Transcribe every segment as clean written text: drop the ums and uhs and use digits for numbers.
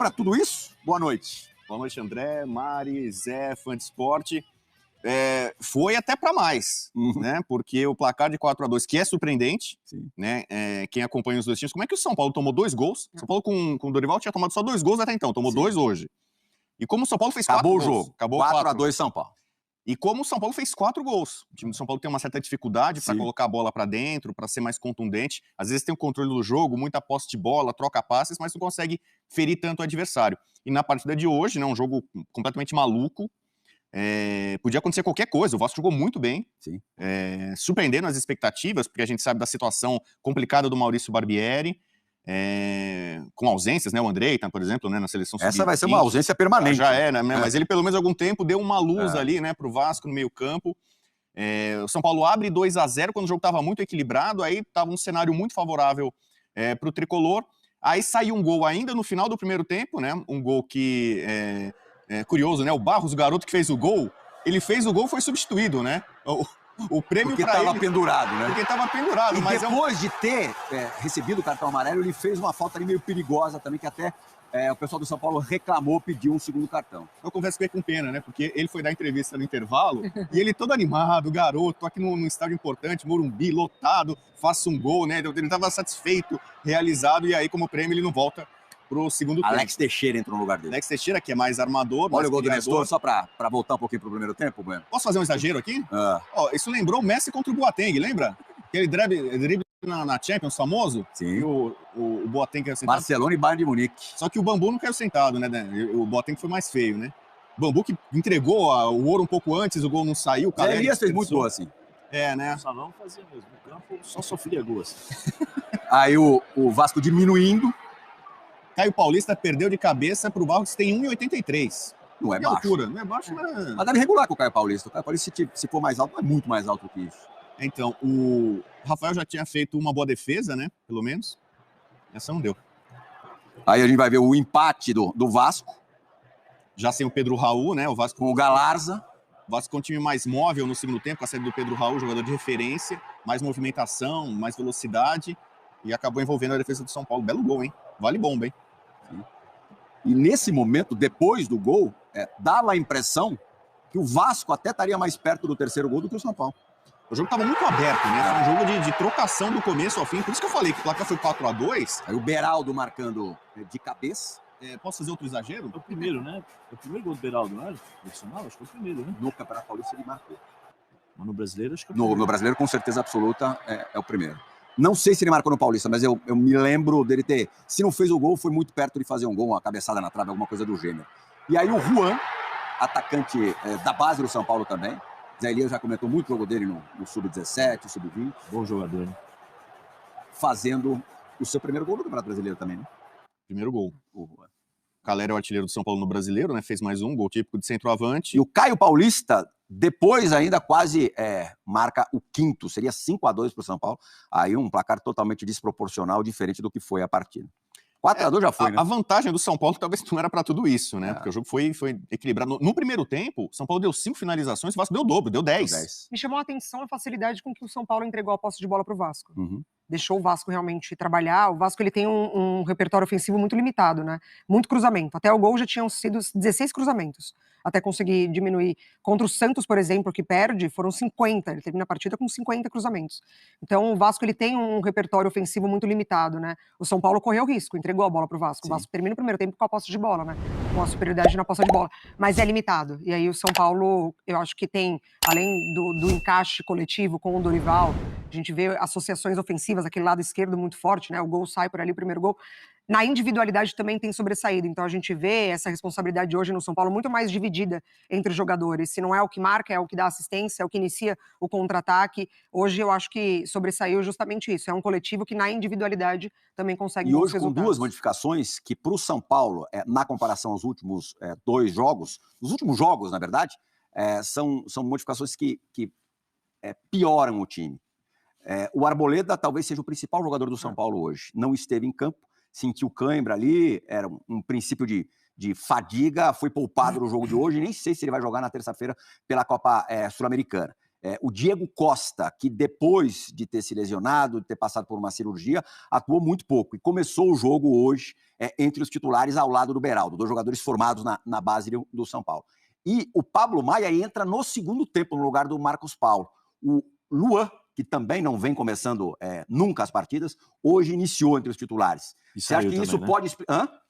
para tudo isso, boa noite. Boa noite, André, Mari, Zé, fã de esporte. Foi até para mais, né? Porque o placar de 4-2, que é surpreendente, né? Quem acompanha os dois times, como é que o São Paulo tomou 2 gols? São Paulo com o Dorival tinha tomado só 2 gols até então, tomou 2 hoje. E como o São Paulo fez 4 gols. Acabou o jogo, acabou 4-2 São Paulo. E como o São Paulo fez 4 gols. O time do São Paulo tem uma certa dificuldade para colocar a bola para dentro, para ser mais contundente. Às vezes tem o controle do jogo, muita posse de bola, troca passes, mas não consegue ferir tanto o adversário. E na partida de hoje, né, um jogo completamente maluco, podia acontecer qualquer coisa. O Vasco jogou muito bem, surpreendendo as expectativas, porque a gente sabe da situação complicada do Maurício Barbieri, com ausências, né? O Andrei, por exemplo, né, na seleção sub-20. Essa vai ser uma ausência permanente. Já é, né? Mas ele pelo menos algum tempo deu uma luz ali, né, pro Vasco no meio campo. O São Paulo abre 2-0 quando o jogo estava muito equilibrado, aí estava um cenário muito favorável pro Tricolor. Aí saiu um gol ainda no final do primeiro tempo, né? Um gol que curioso, né? O Barros, o garoto que fez o gol, ele fez o gol, foi substituído, né? O prêmio porque estava pendurado, né? Porque estava pendurado. E mas depois de ter recebido o cartão amarelo, ele fez uma falta ali meio perigosa também, que até o pessoal do São Paulo reclamou, pediu um segundo cartão. Eu confesso que fiquei com pena, né? Porque ele foi dar entrevista no intervalo e ele todo animado, garoto, tô aqui num estádio importante, Morumbi, lotado, faço um gol, né? Ele estava satisfeito, realizado, e aí como prêmio ele não volta pro segundo tempo. Alex Teixeira entrou no lugar dele. Alex Teixeira, que é mais armador. Olha o gol do Nestor, só para voltar um pouquinho pro primeiro tempo, Bueno. Posso fazer um exagero aqui? Isso lembrou o Messi contra o Boateng, lembra? Aquele drible na Champions famoso. Sim. E o Boateng caiu sentado. Barcelona e Bayern de Munique. Só que o Bambu não caiu sentado, né? O Boateng foi mais feio, né? O Bambu que entregou o ouro um pouco antes, o gol não saiu. O Zé Elias fez muito gol assim. Né? O Salão fazia mesmo. O campo só sofria gol assim. Aí o Vasco diminuindo. Caio Paulista perdeu de cabeça pro Barros, tem 1,83. Não é baixo. Altura. Não é baixo, mas... Mas deve regular com o Caio Paulista. O Caio Paulista, se for mais alto, é muito mais alto que isso. Então, o Rafael já tinha feito uma boa defesa, né? Pelo menos. Essa não deu. Aí a gente vai ver o empate do Vasco. Já sem o Pedro Raul, né? O Vasco com o Galarza. O Vasco com um time mais móvel no segundo tempo, com a saída do Pedro Raul, jogador de referência, mais movimentação, mais velocidade, e acabou envolvendo a defesa do São Paulo. Belo gol, hein? Vale bomba, hein? E nesse momento, depois do gol, dá a impressão que o Vasco até estaria mais perto do terceiro gol do que o São Paulo. O jogo estava muito aberto, né? Foi um jogo de trocação do começo ao fim. Por isso que eu falei que o placar foi 4-2. Aí o Beraldo marcando de cabeça. Posso fazer outro exagero? É o primeiro, né? É o primeiro gol do Beraldo, não é? Profissional? Acho que foi o primeiro, né? No Campeonato Paulista ele marcou. Mas no Brasileiro, acho que é o primeiro. No Brasileiro, com certeza absoluta, é o primeiro. Não sei se ele marcou no Paulista, mas eu me lembro dele ter... Se não fez o gol, foi muito perto de fazer um gol, uma cabeçada na trave, alguma coisa do gênero. E aí o Juan, atacante da base do São Paulo também. Zé Elias já comentou muito o jogo dele no Sub-17, Sub-20. Bom jogador, né? Fazendo o seu primeiro gol no Campeonato Brasileiro também, né? Primeiro gol. O Calera é o artilheiro do São Paulo no Brasileiro, né? Fez mais um gol típico de centroavante. E o Caio Paulista, depois ainda quase marca o quinto. Seria 5-2 para o São Paulo. Aí um placar totalmente desproporcional, diferente do que foi a partida. 4-2 já foi, né? A vantagem do São Paulo talvez não era para tudo isso, né? Porque o jogo foi equilibrado. No primeiro tempo, o São Paulo deu 5 finalizações, o Vasco deu o dobro, deu 10. Me chamou a atenção a facilidade com que o São Paulo entregou a posse de bola para o Vasco. Uhum. Deixou o Vasco realmente trabalhar. O Vasco ele tem um repertório ofensivo muito limitado, né? Muito cruzamento. Até o gol já tinham sido 16 cruzamentos. Até conseguir diminuir. Contra o Santos, por exemplo, que perde, foram 50. Ele termina a partida com 50 cruzamentos. Então, o Vasco ele tem um repertório ofensivo muito limitado, né? O São Paulo correu risco, entregou a bola pro Vasco. Sim. O Vasco termina o primeiro tempo com a posse de bola, né? Com a superioridade na posse de bola. Mas é limitado. E aí o São Paulo, eu acho que tem, além do encaixe coletivo com o Dorival, a gente vê associações ofensivas, aquele lado esquerdo muito forte, né? O gol sai por ali, o primeiro gol. Na individualidade também tem sobressaído. Então a gente vê essa responsabilidade hoje no São Paulo muito mais dividida entre os jogadores. Se não é o que marca, é o que dá assistência, é o que inicia o contra-ataque. Hoje eu acho que sobressaiu justamente isso. É um coletivo que na individualidade também consegue bons resultados. E hoje com duas modificações que para o São Paulo, na comparação aos últimos 2 jogos, os últimos jogos, na verdade, são modificações que pioram o time. O Arboleda talvez seja o principal jogador do São Paulo hoje. Não esteve em campo. Sentiu cãibra ali, era um princípio de fadiga, foi poupado no jogo de hoje, nem sei se ele vai jogar na terça-feira pela Copa Sul-Americana. O Diego Costa, que depois de ter se lesionado, de ter passado por uma cirurgia, atuou muito pouco. E começou o jogo hoje entre os titulares ao lado do Beraldo, 2 jogadores formados na base do São Paulo. E o Pablo Maia entra no segundo tempo, no lugar do Marcos Paulo. O Luan, que também não vem começando nunca as partidas, hoje iniciou entre os titulares. Você acha que isso pode...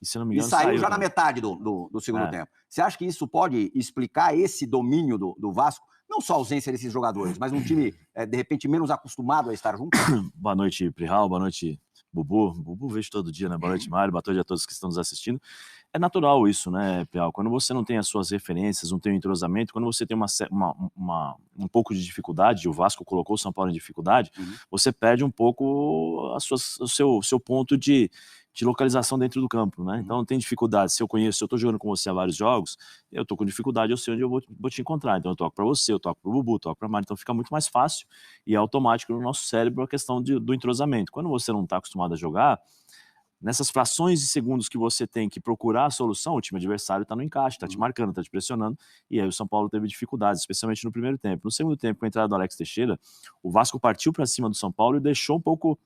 E, se não me engano, e saiu já também na metade do segundo tempo. Você acha que isso pode explicar esse domínio do Vasco? Não só a ausência desses jogadores, mas um time, de repente, menos acostumado a estar junto? Boa noite, Prihal. Boa noite, Bubu. Bubu vejo todo dia, né? Boa noite, Mário. Boa noite a todos que estão nos assistindo. É natural isso, né, Prihal? Quando você não tem as suas referências, não tem o entrosamento, quando você tem um pouco de dificuldade, o Vasco colocou o São Paulo em dificuldade, você perde um pouco o seu ponto de localização dentro do campo, né? Então tem dificuldade. Se eu conheço, se eu tô jogando com você há vários jogos, eu tô com dificuldade, eu sei onde eu vou te encontrar. Então eu toco para você, eu toco pro Bubu, toco pra Mário. Então fica muito mais fácil e é automático no nosso cérebro a questão do entrosamento. Quando você não tá acostumado a jogar, nessas frações de segundos que você tem que procurar a solução, o time adversário tá no encaixe, tá te marcando, tá te pressionando, e aí o São Paulo teve dificuldades, especialmente no primeiro tempo. No segundo tempo, com a entrada do Alex Teixeira, o Vasco partiu para cima do São Paulo e deixou um pouco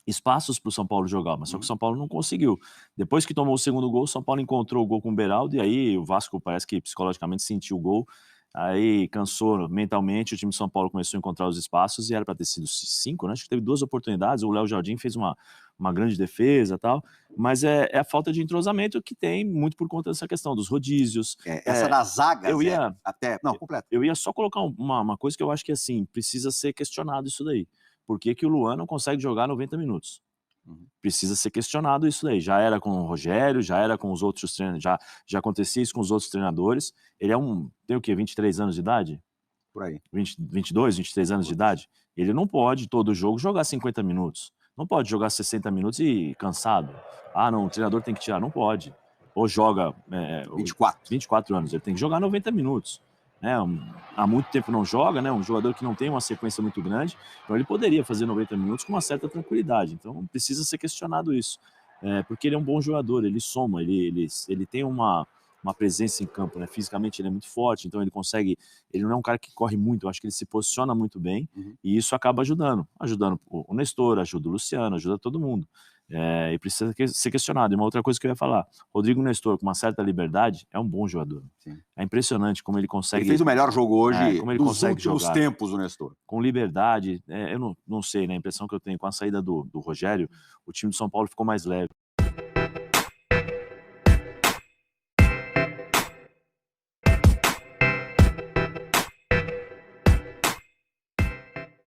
espaços para o São Paulo jogar, mas só que o São Paulo não conseguiu. Depois que tomou o segundo gol, o São Paulo encontrou o gol com o Beraldo, e aí o Vasco parece que psicologicamente sentiu o gol, aí cansou mentalmente, o time de São Paulo começou a encontrar os espaços, e era para ter sido 5, né? Acho que teve 2 oportunidades, o Léo Jardim fez uma grande defesa e tal, mas é a falta de entrosamento que tem muito por conta dessa questão dos rodízios. Essa das zagas, completo. Eu ia só colocar uma coisa que eu acho que, assim, precisa ser questionado isso daí. Por que que o Luan não consegue jogar 90 minutos? Precisa ser questionado isso daí. Já era com o Rogério, já era com os outros treinadores, já acontecia isso com os outros treinadores. Ele tem o quê? 23 anos de idade? Por aí. 22, 23 anos de idade? Ele não pode, todo jogo, jogar 50 minutos. Não pode jogar 60 minutos e cansado. Ah, não, o treinador tem que tirar. Não pode. Ou joga... 24 anos. Ele tem que jogar 90 minutos. Há muito tempo não joga, né? Um jogador que não tem uma sequência muito grande, então ele poderia fazer 90 minutos com uma certa tranquilidade. Então precisa ser questionado isso, porque ele é um bom jogador, ele soma, ele tem uma presença em campo, né? Fisicamente ele é muito forte, então ele não é um cara que corre muito, eu acho que ele se posiciona muito bem, e isso acaba ajudando o Nestor, ajuda o Luciano, ajuda todo mundo. E precisa ser questionado. E uma outra coisa que eu ia falar, Rodrigo Nestor, com uma certa liberdade, é um bom jogador. Sim. É impressionante como ele consegue... Ele fez o melhor jogo hoje como ele dos consegue últimos jogar tempos, o Nestor. Com liberdade. Eu não sei, né? A impressão que eu tenho com a saída do Rogério, o time do São Paulo ficou mais leve.